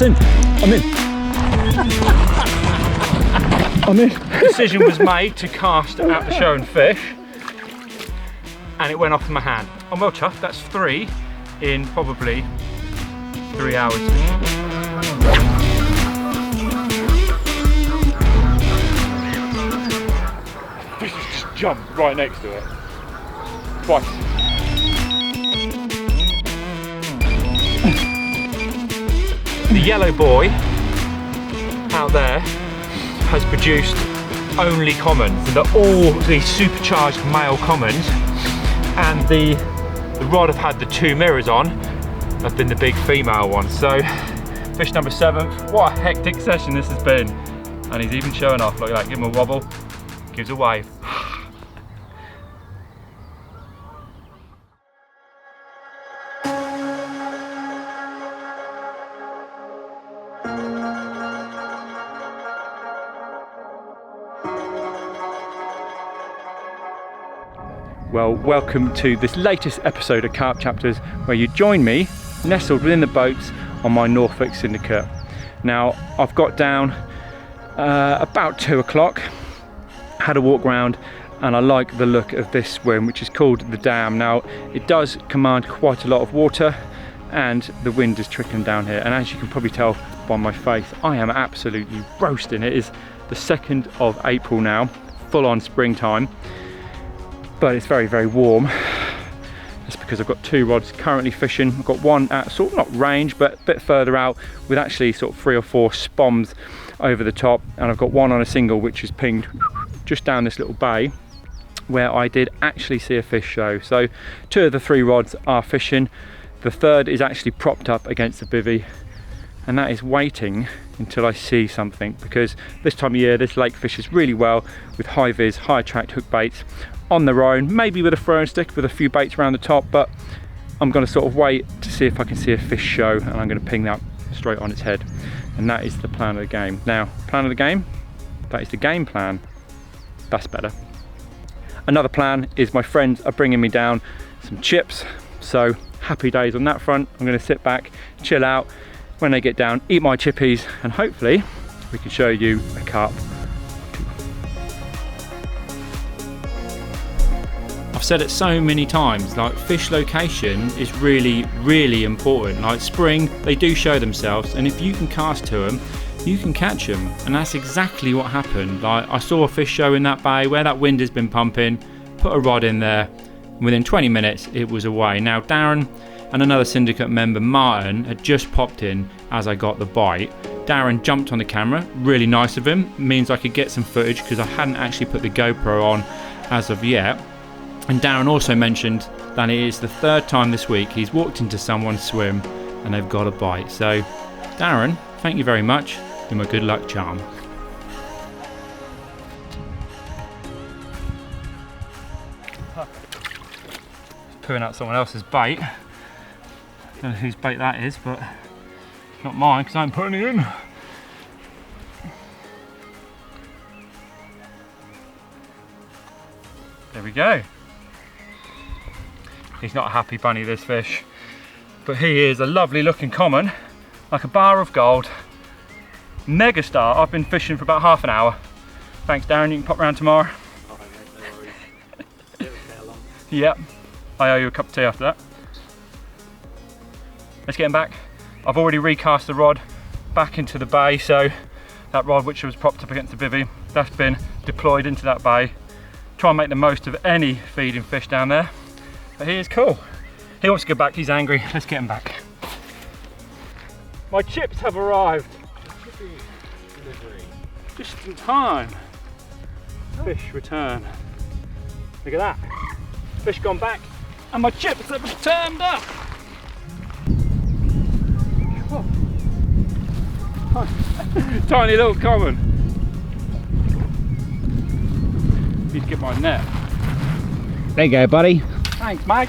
That's in. I'm in. I'm in. Decision was made to cast at the show and fish, and it went off in my hand. I'm well chuffed. That's 3 in probably 3 hours. Fish just jumped right next to it. Twice. The yellow boy out there has produced only commons. They're all the supercharged male commons, and the rod I've had the 2 mirrors on have been the big female ones. So fish number 7. What a hectic session this has been, and he's even showing off. Look at that, give him a wobble, gives a wave. Well, welcome to this latest episode of Carp Chapters, where you join me nestled within the boats on my Norfolk syndicate. Now, I've got down about 2 o'clock, had a walk round, and I like the look of this swim, which is called the Dam. Now, it does command quite a lot of water, and the wind is trickling down here. And as you can probably tell by my face, I am absolutely roasting. It is the 2nd of April now, full on springtime. But it's very, very warm. That's because I've got 2 rods currently fishing. I've got one at sort of not range, but a bit further out, with actually sort of 3 or 4 spoms over the top. And I've got one on a single, which is pinged just down this little bay, where I did actually see a fish show. So 2 of the 3 rods are fishing. The 3rd is actually propped up against the bivvy, and that is waiting until I see something, because this time of year this lake fishes really well with high vis, high attract hook baits on their own, maybe with a throwing stick with a few baits around the top. But I'm going to sort of wait to see if I can see a fish show, and I'm going to ping that straight on its head. And that is the plan of the game. Now, plan of the game, that is the game plan. That's better. Another plan is my friends are bringing me down some chips, so happy days on that front. I'm going to sit back, chill out when they get down, eat my chippies, and hopefully we can show you a carp. I've said it so many times, like, fish location is really, really important. Like, spring, they do show themselves, and if you can cast to them, you can catch them. And that's exactly what happened. Like, I saw a fish show in that bay where that wind has been pumping, put a rod in there, and within 20 minutes it was away. Now, Darren and another syndicate member, Martin, had just popped in as I got the bite. Darren jumped on the camera, really nice of him, means I could get some footage because I hadn't actually put the GoPro on as of yet. And Darren also mentioned that it is the 3rd time this week he's walked into someone's swim and they've got a bite. So, Darren, thank you very much. You're my good luck charm. Pulling out someone else's bait. Don't know whose bait that is, but not mine because I'm putting it in. There we go. He's not a happy bunny, this fish, but he is a lovely looking common, like a bar of gold. Megastar. I've been fishing for about half an hour. Thanks, Darren, you can pop round tomorrow. Alright mate, no worries. It'll get along. Yep, I owe you a cup of tea after that. Let's get him back. I've already recast the rod back into the bay, so that rod which was propped up against the bivvy, that's been deployed into that bay. Try and make the most of any feeding fish down there. But he is cool. He wants to go back, he's angry. Let's get him back. My chips have arrived. Just in time. Fish return. Look at that. Fish gone back and my chips have turned up. Oh. Tiny little common. Need to get my net. There you go, buddy. Thanks, mate.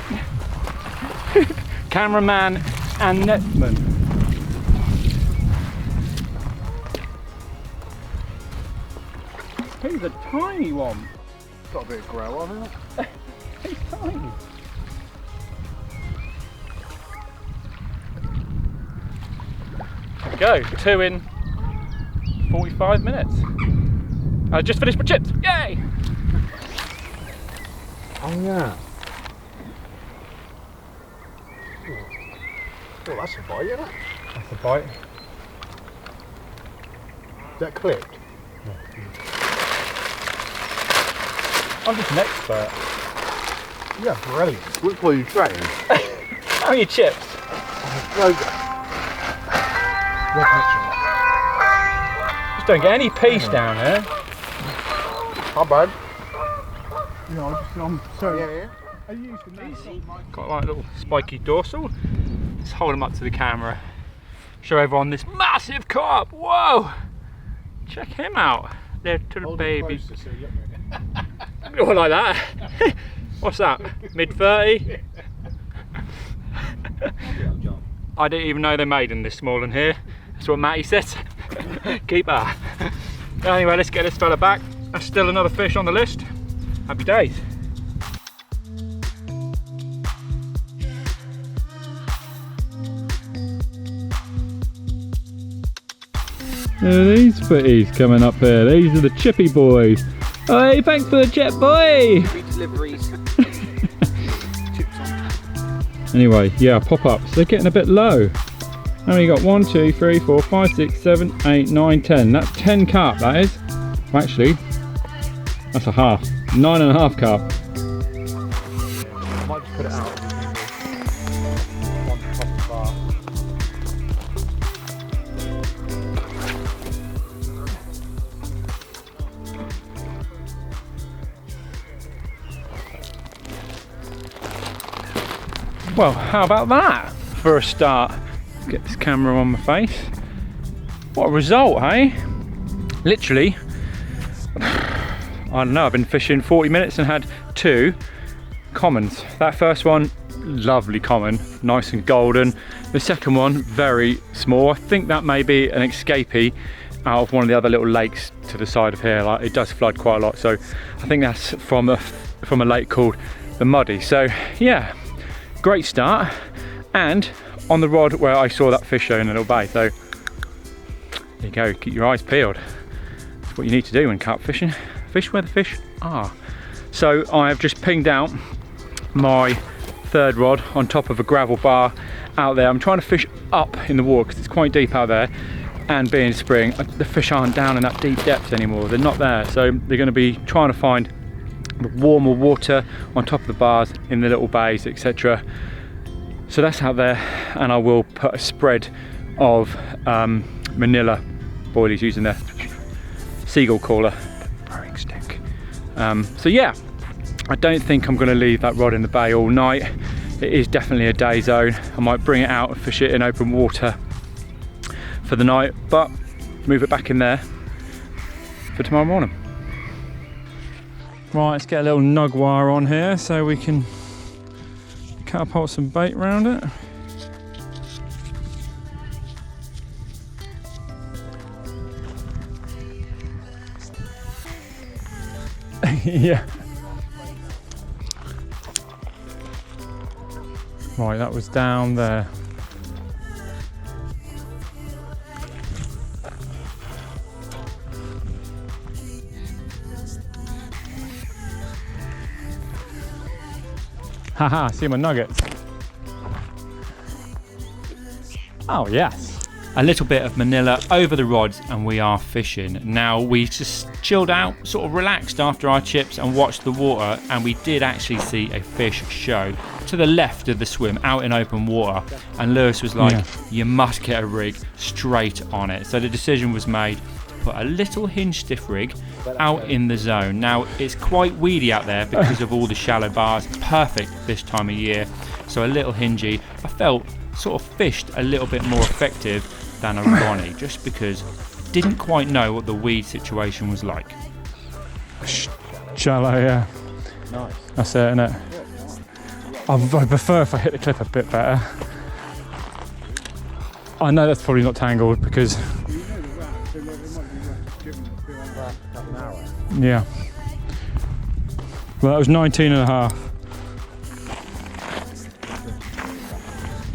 Cameraman and netman. He's a tiny one. Got a bit of grow on it. He's tiny. go, 2 in 45 minutes. I just finished my chips, yay! Oh yeah. Oh, that's a bite, isn't it? That's a bite. Is that clipped? I'm just an expert. Yeah, brilliant. Which one are you trying? How are your chips? Just don't get any peace down here. How bad? I'm sorry. Yeah. I used to know. Got like a little spiky dorsal. Let's hold them up to the camera. Show everyone this massive carp. Whoa! Check him out. Little baby. Oh, like that. What's that? Mid-30? I didn't even know they made them this small in here. That's what Matty said. Keep that. Anyway, let's get this fella back. That's still another fish on the list. Happy days. These footies coming up here. These are the chippy boys. Hey, thanks for the chip, boy. Free deliveries. Anyway, yeah, pop-ups. They're getting a bit low. How many you got? 1, 2, 3, 4, 5, 6, 7, 8, 9, 10. That's 10 carp, that is. Well, actually, that's a half. 9.5 carp. I might just put it out. On top of the bar. Well, how about that for a start? Get this camera on my face. What a result, hey? Literally, I don't know, I've been fishing 40 minutes and had 2 commons. That first one, lovely common, nice and golden. The second one, very small. I think that may be an escapee out of one of the other little lakes to the side of here. Like, it does flood quite a lot, so I think that's from a lake called the Muddy. So yeah, great start, and on the rod where I saw that fish in a little bay. So there you go, keep your eyes peeled. That's what you need to do when carp fishing. Fish where the fish are. So I've just pinged out my 3rd rod on top of a gravel bar out there. I'm trying to fish up in the water because it's quite deep out there, and being spring, the fish aren't down in that deep depth anymore. They're not there, so they're going to be trying to find the warmer water on top of the bars in the little bays, etc. So that's out there, and I will put a spread of manila boilies using their seagull caller throwing stick. So yeah, I don't think I'm going to leave that rod in the bay all night. It is definitely a day zone. I might bring it out and fish it in open water for the night, but move it back in there for tomorrow morning. Right, let's get a little nug wire on here so we can catapult some bait around it. Yeah. Right, that was down there. Haha, see my nuggets. Oh yes. A little bit of manila over the rods and we are fishing. Now we just chilled out, sort of relaxed after our chips and watched the water, and we did actually see a fish show to the left of the swim out in open water, and Lewis was like, you must get a rig straight on it. So the decision was made to put a little hinge stiff rig out in the zone. Now it's quite weedy out there because of all the shallow bars, perfect this time of year, so a little hingy. I felt sort of fished a little bit more effective than a Ronnie, just because didn't quite know what the weed situation was like. Shallow, yeah. Nice. That's it, innit? I prefer if I hit the clip a bit better. I know that's probably not tangled because... Yeah. Well, that was 19.5.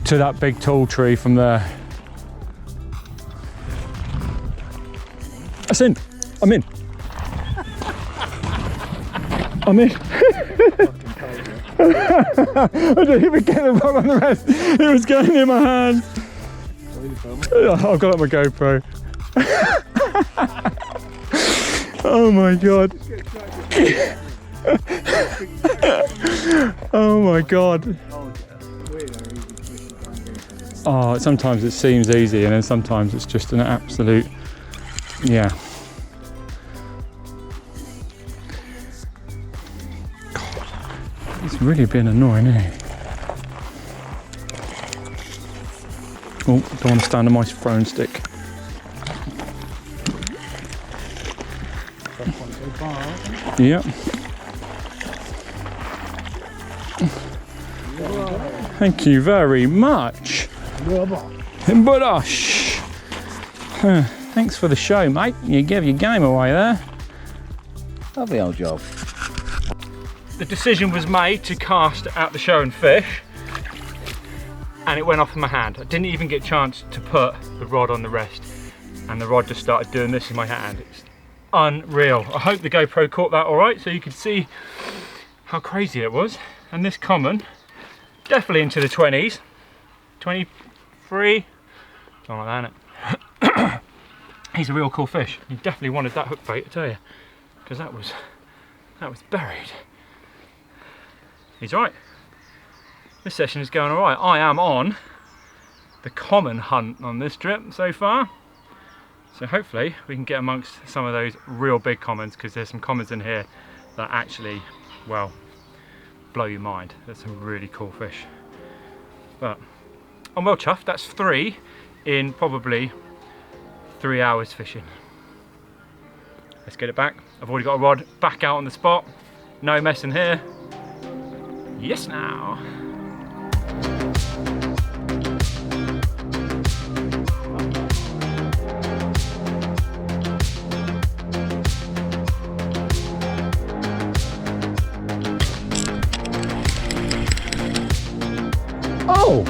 To that big tall tree from there. That's in. I'm in. I'm in. I didn't even get the rod on the rest. It was going in my hand. I've got up my GoPro. Oh my god. Oh my god. Oh, sometimes it seems easy and then sometimes it's just an absolute, yeah. God, he's really been annoying, isn't he? Oh, don't want to stand on my throwing stick. Yep. Thank you very much. Badash. Thanks for the show, mate. You gave your game away there. Lovely old job. The decision was made to cast out the show and fish, and it went off in my hand. I didn't even get a chance to put the rod on the rest, and the rod just started doing this in my hand. It's unreal. I hope the GoPro caught that all right so you could see how crazy it was. And this common, definitely into the 20s, 23, something like that. He's a real cool fish. He definitely wanted that hook bait, I tell you, because that was buried. He's right. This session is going all right. I am on the common hunt on this trip so far. So hopefully we can get amongst some of those real big commons, because there's some commons in here that actually, well, blow your mind. There's some really cool fish. But I'm well chuffed. That's 3 in probably 3 hours fishing. Let's get it back. I've already got a rod back out on the spot. No messing here. Yes now. Oh!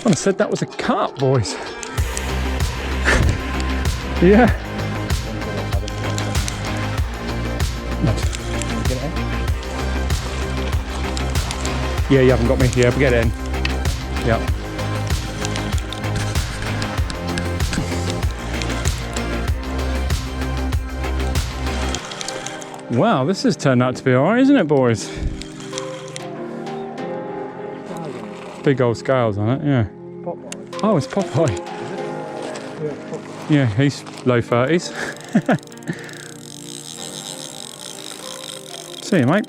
I said that was a carp, boys. Yeah. Yeah, you haven't got me. Yeah, but get it in. Yeah. Wow, this has turned out to be alright, isn't it, boys? Big old scales on it, yeah. Popeye. Oh, it's Popeye. Yeah, it's Popeye. Yeah, he's low 30s. See you, mate.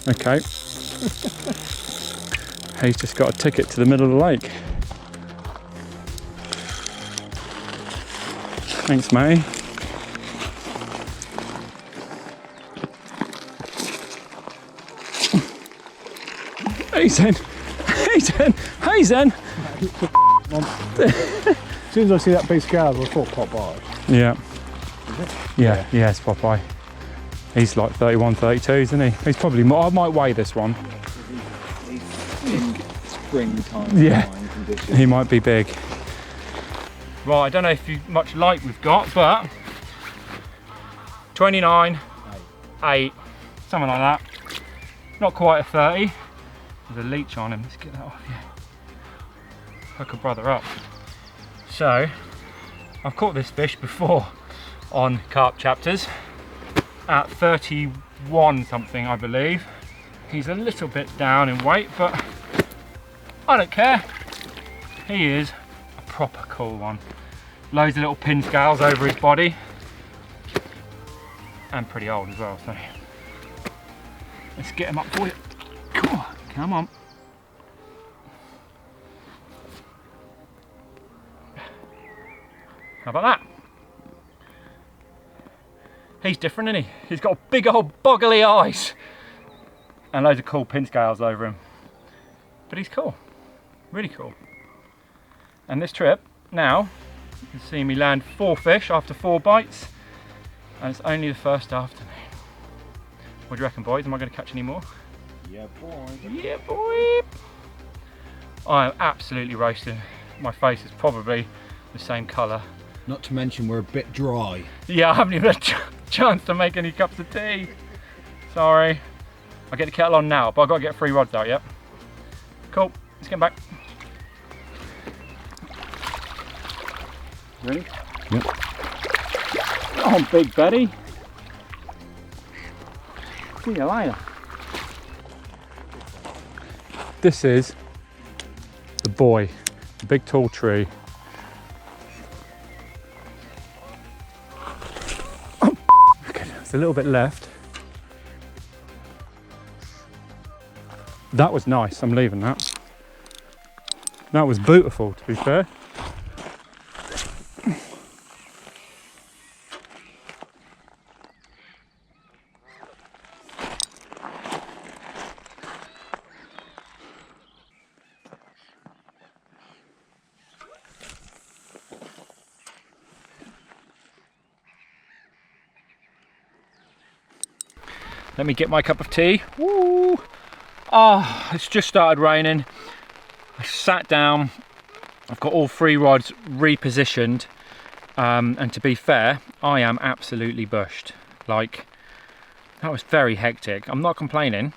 Okay. He's just got a ticket to the middle of the lake. Thanks, mate. Hey Zen, hey Zen, hey Zen. As soon as I see that big scales, I thought Popeye. Yeah. Yeah, yeah, it's Popeye. He's like 31, 32, isn't he? He's probably more. I might weigh this one. Springtime. Yeah, he might be big. Right, I don't know if you much light we've got, but 29, 8, something like that. Not quite a 30. There's a leech on him. Let's get that off. Yeah. Hook a brother up. So, I've caught this fish before on Carp Chapters at 31 something, I believe. He's a little bit down in weight, but I don't care. He is a proper cool one. Loads of little pin scales over his body, and pretty old as well. So let's get him up for you. Come on. How about that? He's different, isn't he? He's got big old boggly eyes and loads of cool pin scales over him. But he's cool, really cool. And this trip, now, you can see me land 4 fish after 4 bites, and it's only the first afternoon. What do you reckon, boys? Am I going to catch any more? Yeah, boy. Yeah, boy. I am absolutely roasting. My face is probably the same colour. Not to mention we're a bit dry. Yeah, I haven't even had a chance to make any cups of tea. Sorry. I'll get the kettle on now, but I've got to get 3 rods out, yep. Cool, let's get back. Ready? Yep. Come on, big buddy. See you later. This is the boy, the big tall tree. Oh, okay, there's a little bit left. That was nice, I'm leaving that. That was beautiful, to be fair. Let me get my cup of tea. Woo! Ah, it's just started raining. I sat down. I've got all 3 rods repositioned. And to be fair, I am absolutely bushed. Like, that was very hectic. I'm not complaining.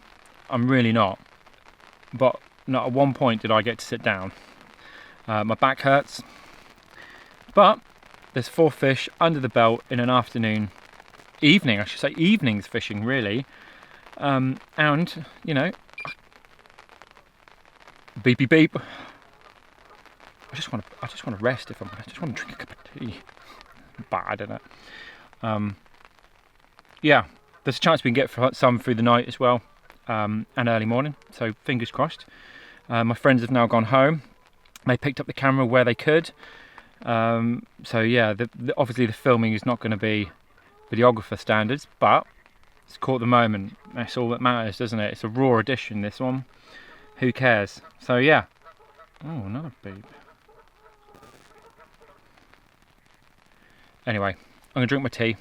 I'm really not. But not at one point did I get to sit down. My back hurts. But there's 4 fish under the belt in an afternoon. Evening, I should say evenings fishing, really. And, you know, beepy beep. I just want to rest. If I just want to drink a cup of tea. Bad, isn't it? Yeah, there's a chance we can get some through the night as well, and early morning. So fingers crossed. My friends have now gone home. They picked up the camera where they could. So yeah, obviously the filming is not going to be videographer standards, but it's caught the moment. That's all that matters, doesn't it? It's a raw edition, this one. Who cares? So yeah. Oh, another beep. Anyway, I'm gonna drink my tea.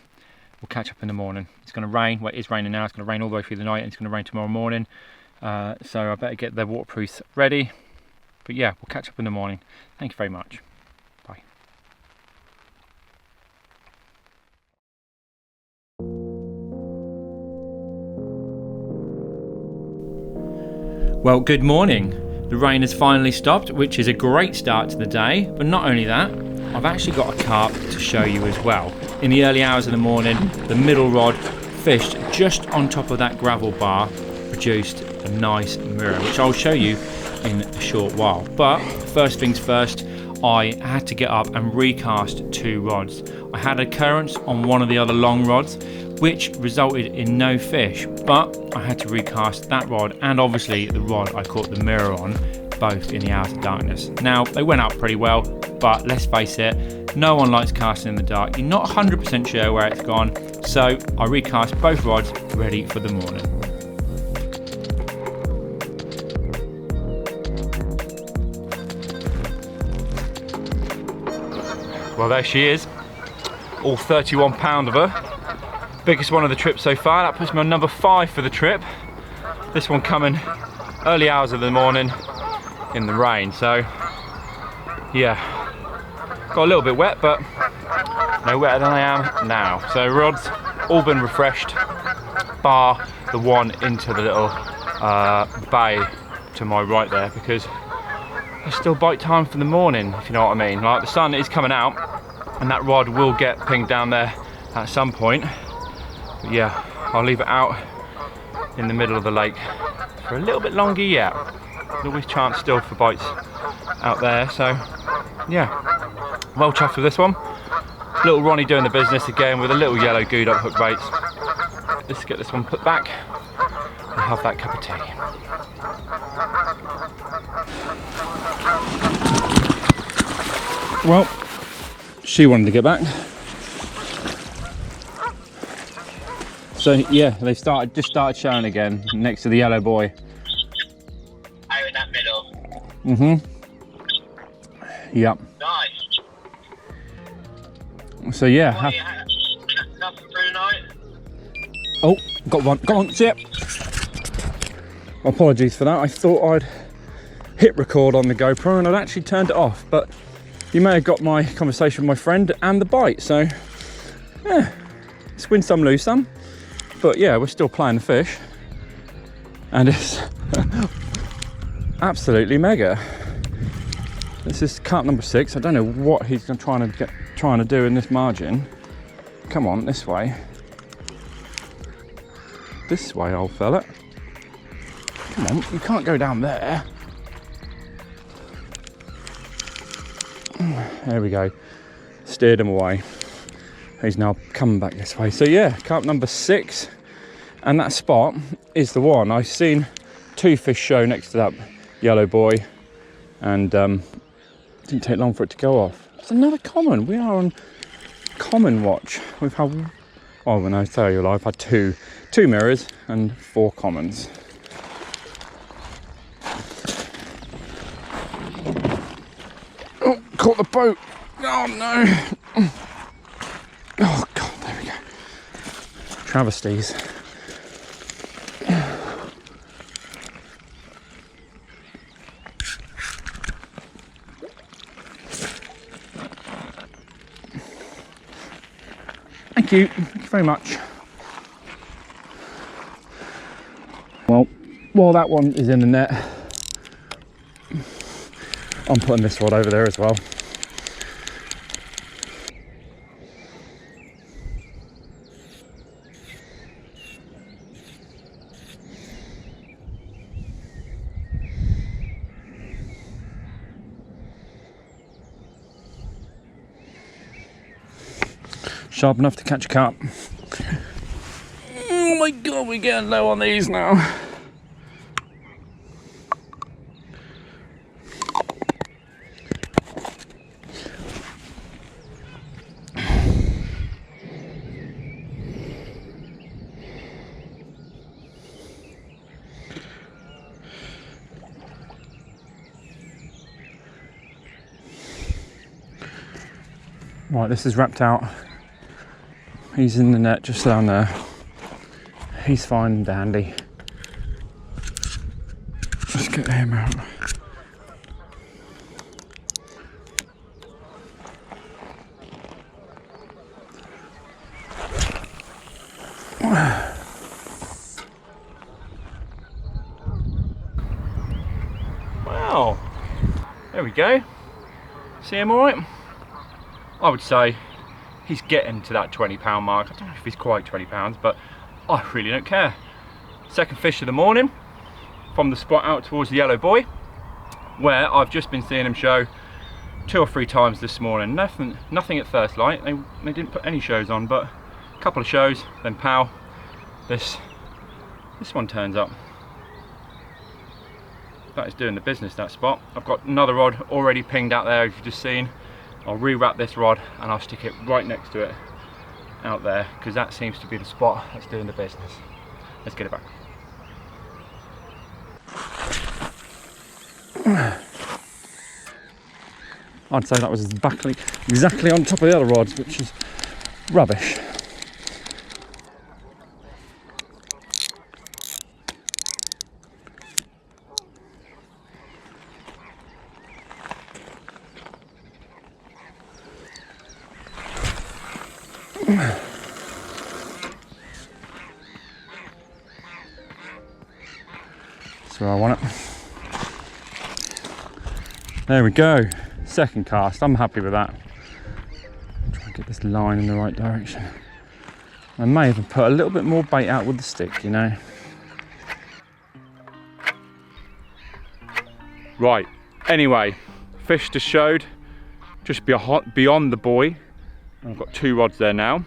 We'll catch up in the morning. It's gonna rain. Well, it is raining now. It's gonna rain all the way through the night, and it's gonna rain tomorrow morning. So I better get the waterproofs ready. But yeah, we'll catch up in the morning. Thank you very much. Bye. Well, good morning. The rain has finally stopped, which is a great start to the day. But not only that, I've actually got a carp to show you as well. In the early hours of the morning, the middle rod fished just on top of that gravel bar, produced a nice mirror, which I'll show you in a short while. But first things first, I had to get up and recast 2 rods. I had a current on one of the other long rods, which resulted in no fish, but I had to recast that rod and obviously the rod I caught the mirror on, both in the hours of darkness. Now, they went out pretty well, but let's face it, no one likes casting in the dark. You're not 100% sure where it's gone, so I recast both rods ready for the morning. Well, there she is, all 31 pound of her. Biggest one of the trip so far. That puts me on number 5 for the trip. This one coming early hours of the morning in the rain. So yeah, got a little bit wet, but no wetter than I am now. So rods all been refreshed, bar the one into the little bay to my right there, because it's still bite time for the morning, if you know what I mean. Like, the sun is coming out and that rod will get pinged down there at some point. But yeah, I'll leave it out in the middle of the lake for a little bit longer yet. There's always chance still for bites out there, so yeah, well chuffed with this one. Little Ronnie doing the business again with a little yellow gooed up hook baits. Let's get this one put back and have that cup of tea. Well, she wanted to get back. So yeah, they just started showing again next to the yellow buoy. Oh, in that middle. Yep. Nice. So yeah. What, you had nothing through the night? Oh, got one. Go on, see it. Apologies for that. I thought I'd hit record on the GoPro and I'd actually turned it off, but you may have got my conversation with my friend and the bite, so yeah, it's win some, lose some. But yeah, we're still playing the fish and it's absolutely mega. This is carp number 6. I don't know what he's trying to do in this margin. Come on, this way. This way, old fella. Come on, you can't go down there. There we go. Steered him away. He's now coming back this way. So yeah, carp number 6. And that spot is the one. I've seen 2 fish show next to that yellow buoy. And didn't take long for it to go off. It's another common. We are on common watch. We've had, oh, when I tell you, I've had two mirrors and 4 commons. Oh, caught the boat. Oh no. Oh God, there we go. Travesties. Thank you very much. Well, while that one is in the net, I'm putting this rod over there as well. Sharp enough to catch a carp. Oh my God, we're getting low on these now. Right, this is wrapped out. He's in the net just down there. He's fine and dandy. Let's get him out. Wow, there we go. See him all right? I would say he's getting to that 20 pound mark. I don't know if he's quite 20 pounds, but I really don't care. Second fish of the morning from the spot out towards the yellow buoy, where I've just been seeing him show 2 or 3 times this morning. Nothing at first light. They didn't put any shows on, but a couple of shows, then pow, this one turns up. That is doing the business, that spot. I've got another rod already pinged out there, as you've just seen. I'll rewrap this rod and I'll stick it right next to it out there, because that seems to be the spot that's doing the business. Let's get it back. I'd say that was exactly on top of the other rods, which is rubbish. That's where I want it. There we go. Second cast. I'm happy with that. Try and get this line in the right direction. I may even put a little bit more bait out with the stick, you know. Right. Anyway, fish just showed just beyond the buoy. I've got 2 rods there now.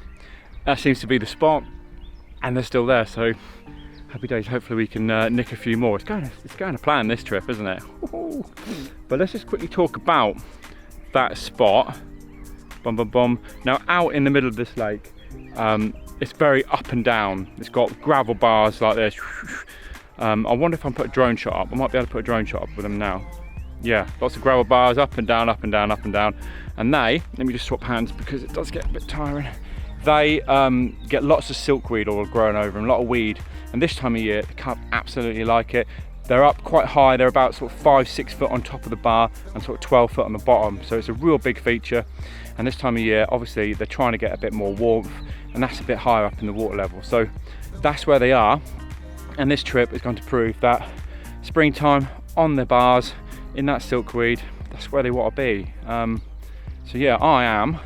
That seems to be the spot, and they're still there, so happy days. Hopefully we can nick a few more. It's going to plan this trip, isn't it? But let's just quickly talk about that spot. Bum bum bum. Now, out in the middle of this lake, it's very up and down. It's got gravel bars like this. I wonder if I can put a drone shot up. I might be able to put a drone shot up with them now. Yeah, lots of gravel bars, up and down, up and down, up and down. And they, let me just swap hands because it does get a bit tiring. They get lots of silkweed all growing over them, a lot of weed. And this time of year, the carp absolutely like it. They're up quite high, they're about sort of 5-6 foot on top of the bar and sort of 12 foot on the bottom, so it's a real big feature. And this time of year, obviously they're trying to get a bit more warmth, and that's a bit higher up in the water level, so that's where they are. And this trip is going to prove that springtime on the bars in that silkweed, that's where they want to be. So yeah, I am,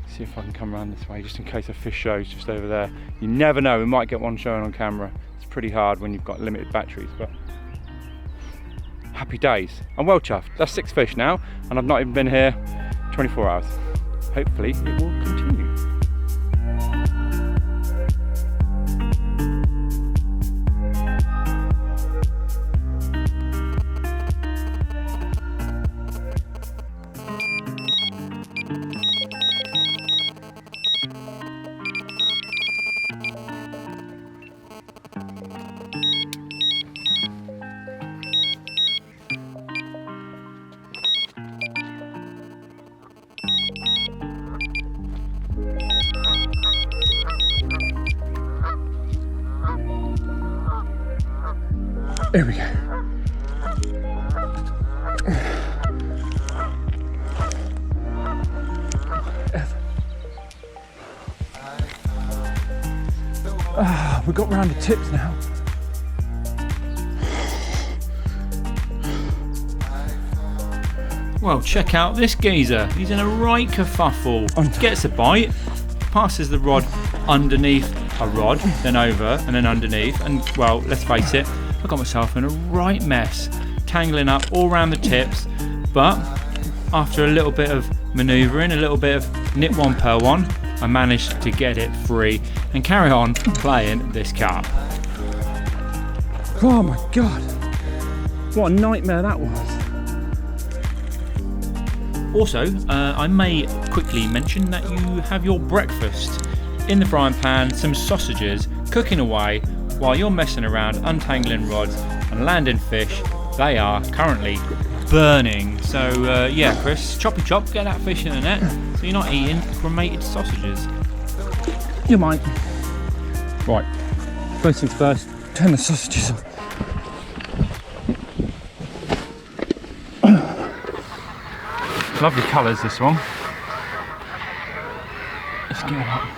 see if I can come around this way just in case a fish shows just over there. You never know, we might get one showing on camera. It's pretty hard when you've got limited batteries, but happy days. I'm well chuffed. That's 6 fish now, and I've not even been here 24 hours. Hopefully it will continue. Here we go. We got round the tips now. Well, check out this geezer. He's in a right kerfuffle. Gets a bite, passes the rod underneath a rod, then over and then underneath, and well, let's face it, I got myself in a right mess, tangling up all around the tips, but after a little bit of manoeuvring, a little bit of nip one per one, I managed to get it free and carry on playing this carp. Oh my God, what a nightmare that was. Also, I may quickly mention that you have your breakfast in the frying pan, some sausages cooking away while you're messing around untangling rods and landing fish. They are currently burning. So yeah, Chris, choppy chop, get that fish in the net so you're not eating cremated sausages. You might. Right, first things first, turn the sausages off. Lovely colours, this one. Let's get it up.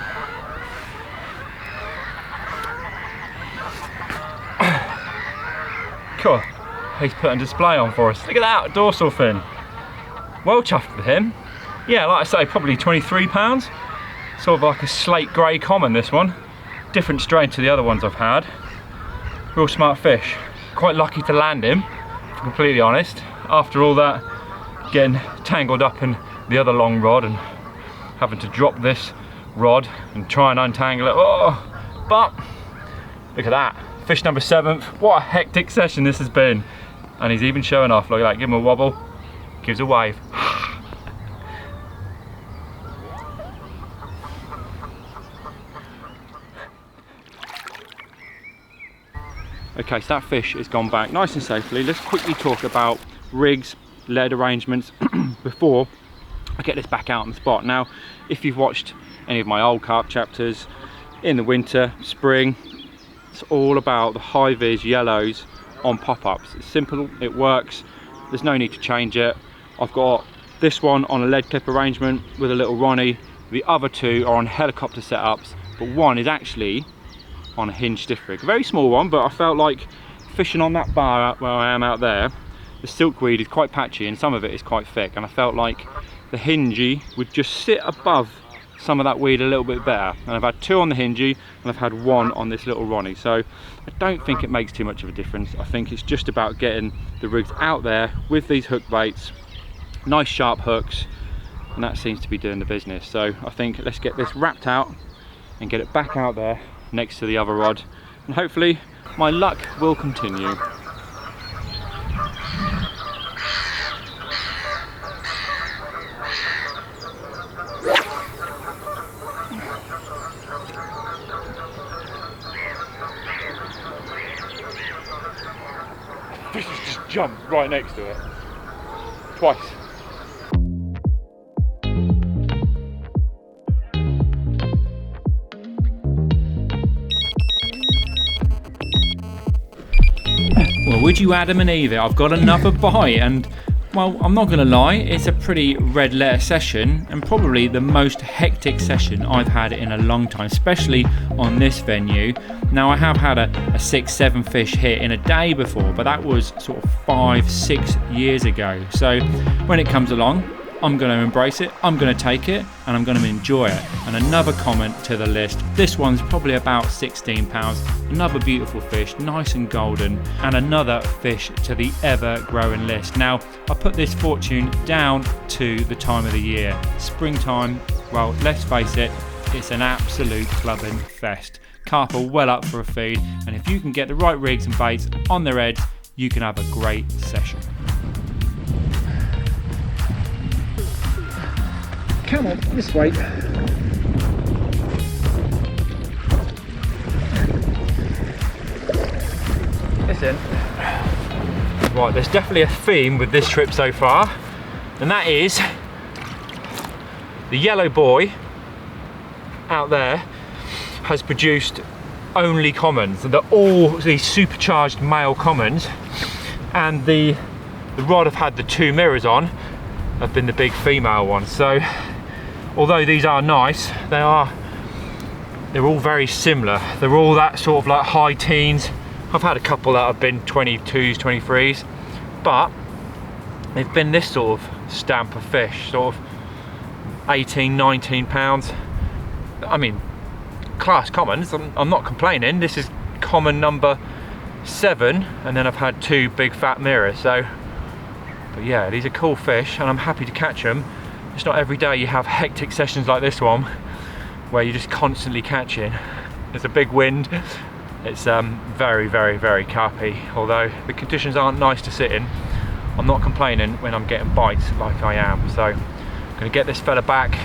Cool. He's putting display on for us. Look at that dorsal fin. Well chuffed with him. Yeah, like I say, probably 23 pounds. Sort of like a slate grey common, this one. Different strain to the other ones I've had. Real smart fish. Quite lucky to land him, if I'm completely honest. After all that, getting tangled up in the other long rod and having to drop this rod and try and untangle it. Oh, but look at that. Fish number 7. What a hectic session this has been. And he's even showing off. Look at that. Give him a wobble. Gives a wave. Okay, so that fish has gone back nice and safely. Let's quickly talk about rigs, lead arrangements before I get this back out on the spot. Now, if you've watched any of my old carp chapters in the winter, spring, it's all about the high vis yellows on pop-ups. It's simple, it works, there's no need to change it. I've got this one on a lead clip arrangement with a little Ronnie. The other 2 are on helicopter setups, but one is actually on a hinge stiff rig. A very small one, but I felt like fishing on that bar out where I am out there, the silkweed is quite patchy and some of it is quite thick, and I felt like the hingey would just sit above some of that weed a little bit better. And I've had 2 on the hingey and I've had 1 on this little Ronnie, so I don't think it makes too much of a difference. I think it's just about getting the rigs out there with these hook baits, nice sharp hooks, and that seems to be doing the business. So I think let's get this wrapped out and get it back out there next to the other rod, and hopefully my luck will continue. Fish has just jumped right next to it. Twice. Well, would you Adam and Eve it? I've got another bite, and well, I'm not gonna lie, it's a pretty red letter session and probably the most hectic session I've had in a long time, especially on this venue. Now, I have had a 6-7 fish hit in a day before, but that was sort of 5-6 years ago. So when it comes along, I'm going to embrace it, I'm going to take it, and I'm going to enjoy it. And another comment to the list, this one's probably about 16 pounds, another beautiful fish, nice and golden, and another fish to the ever-growing list. Now, I put this fortune down to the time of the year. Springtime, well, let's face it, it's an absolute clubbing fest. Carp are well up for a feed, and if you can get the right rigs and baits on their heads, you can have a great session. Come on, this way. Listen, right, there's definitely a theme with this trip so far, and that is the yellow buoy out there has produced only commons. They're all these supercharged male commons, and the rod I've had the 2 mirrors on have been the big female ones. So although these are nice, they're all very similar. They're all that sort of like high teens. I've had a couple that have been 22s, 23s, but they've been this sort of stamp of fish, sort of 18, 19 pounds. I mean, class commons, I'm not complaining. This is common number 7, and then I've had 2 big fat mirrors. So, but yeah, these are cool fish, and I'm happy to catch them. It's not every day you have hectic sessions like this one where you're just constantly catching. There's a big wind. It's very, very, very carpy. Although the conditions aren't nice to sit in, I'm not complaining when I'm getting bites like I am. So I'm gonna get this fella back.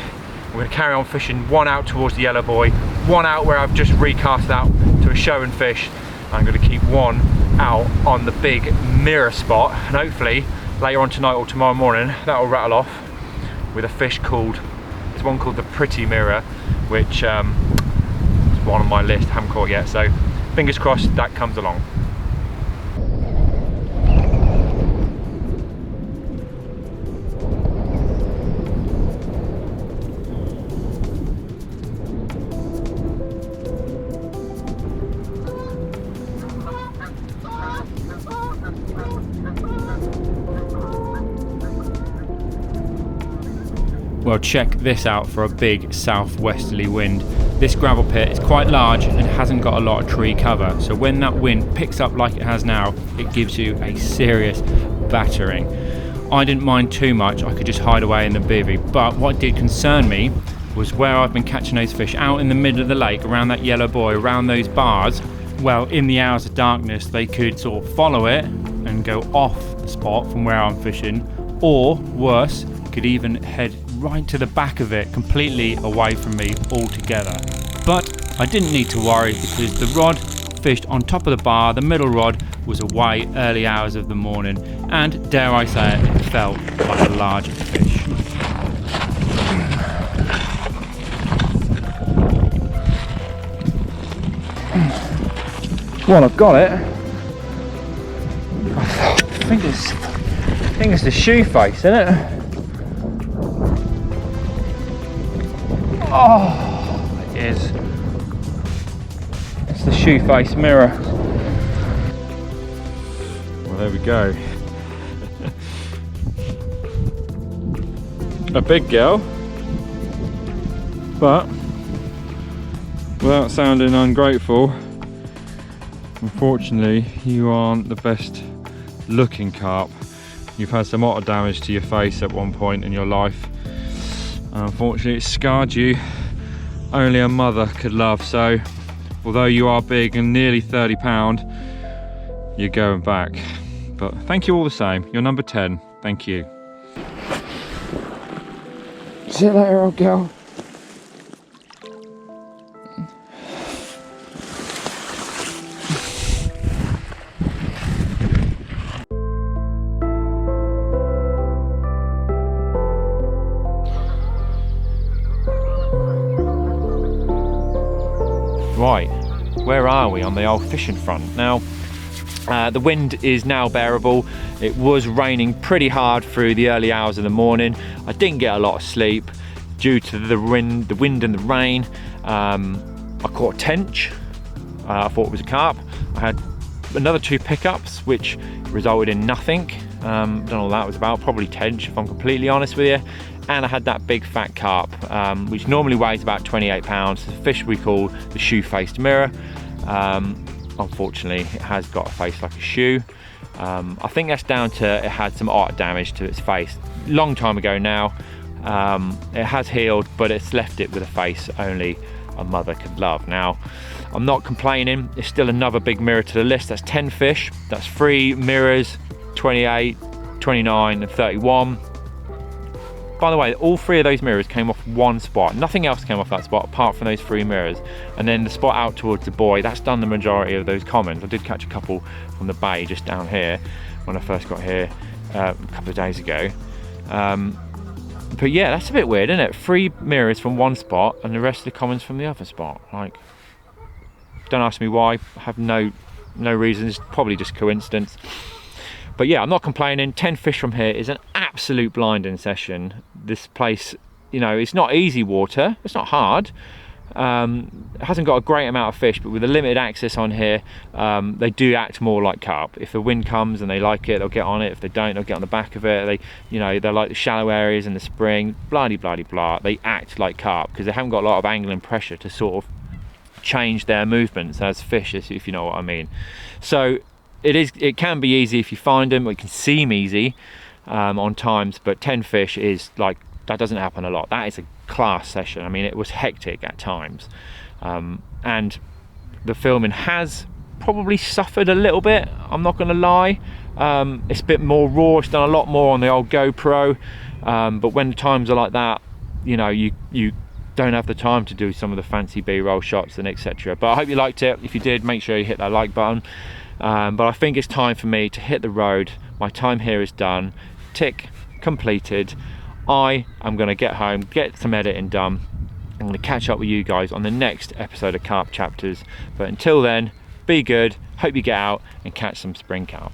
We're gonna carry on fishing, one out towards the yellow buoy, one out where I've just recast out to a showing fish. I'm gonna keep one out on the big mirror spot, and hopefully later on tonight or tomorrow morning that'll rattle off with a fish called, there's one called the Pretty Mirror, which is one on my list, haven't caught yet, so fingers crossed that comes along. Well, check this out for a big southwesterly wind. This gravel pit is quite large and hasn't got a lot of tree cover, so when that wind picks up like it has now, it gives you a serious battering. I didn't mind too much, I could just hide away in the bivvy, but what did concern me was where I've been catching those fish out in the middle of the lake, around that yellow buoy, around those bars. Well, in the hours of darkness, they could sort of follow it and go off the spot from where I'm fishing, or worse, could even head right to the back of it, completely away from me altogether. But I didn't need to worry, because the rod fished on top of the bar, the middle rod was away early hours of the morning, and dare I say it, it felt like a large fish. Well, I've got it. I think it's the shoe face, isn't it? Oh, it is. It's the shoe face mirror. Well, there we go. A big girl, but without sounding ungrateful, unfortunately you aren't the best looking carp. You've had some otter damage to your face at one point in your life. Unfortunately, it scarred you. Only a mother could love. So although you are big and nearly 30 pound, you're going back. But thank you all the same. You're number 10. Thank you. See you later, old girl. Right, where are we on the old fishing front? Now, The wind is now bearable. It was raining pretty hard through the early hours of the morning. I didn't get a lot of sleep due to the wind and the rain. I caught a tench. I thought it was a carp. I had another 2 pickups, which resulted in nothing. Don't know what that was about, probably tench if I'm completely honest with you. And I had that big fat carp, which normally weighs about 28 pounds. It's a fish we call the shoe-faced mirror. Unfortunately, it has got a face like a shoe. I think that's down to it had some otter damage to its face. Long time ago now. It has healed, but it's left it with a face only a mother could love. Now, I'm not complaining. It's still another big mirror to the list. That's 10 fish. That's 3 mirrors, 28, 29 and 31. By the way, all 3 of those mirrors came off one spot. Nothing else came off that spot apart from those 3 mirrors. And then the spot out towards the buoy, that's done the majority of those commons. I did catch a couple from the bay just down here when I first got here a couple of days ago. But yeah, that's a bit weird, isn't it? 3 mirrors from one spot and the rest of the commons from the other spot. Like, don't ask me why. I have no reasons. Probably just coincidence. But yeah, I'm not complaining. 10 fish from here is an absolute blinding session. This place, you know, it's not easy water. It's not hard. It hasn't got a great amount of fish, but with the limited access on here, they do act more like carp. If the wind comes and they like it, they'll get on it. If they don't, they'll get on the back of it. They, you know, they're like the shallow areas in the spring, blah blah blah blah. They act like carp because they haven't got a lot of angling pressure to sort of change their movements as fish, if you know what I mean. So it can be easy if you find them. It can seem easy on times, but 10 fish is like, that doesn't happen a lot. That is a class session. I mean, it was hectic at times, and the filming has probably suffered a little bit, I'm not gonna lie. It's a bit more raw. It's done a lot more on the old GoPro, but when times are like that, you know, you don't have the time to do some of the fancy B-roll shots and etc. But I hope you liked it. If you did, make sure you hit that like button. But I think it's time for me to hit the road. My time here is done. Tick, completed. I am going to get home, get some editing done. I'm going to catch up with you guys on the next episode of Carp Chapters. But until then, be good. Hope you get out and catch some spring carp.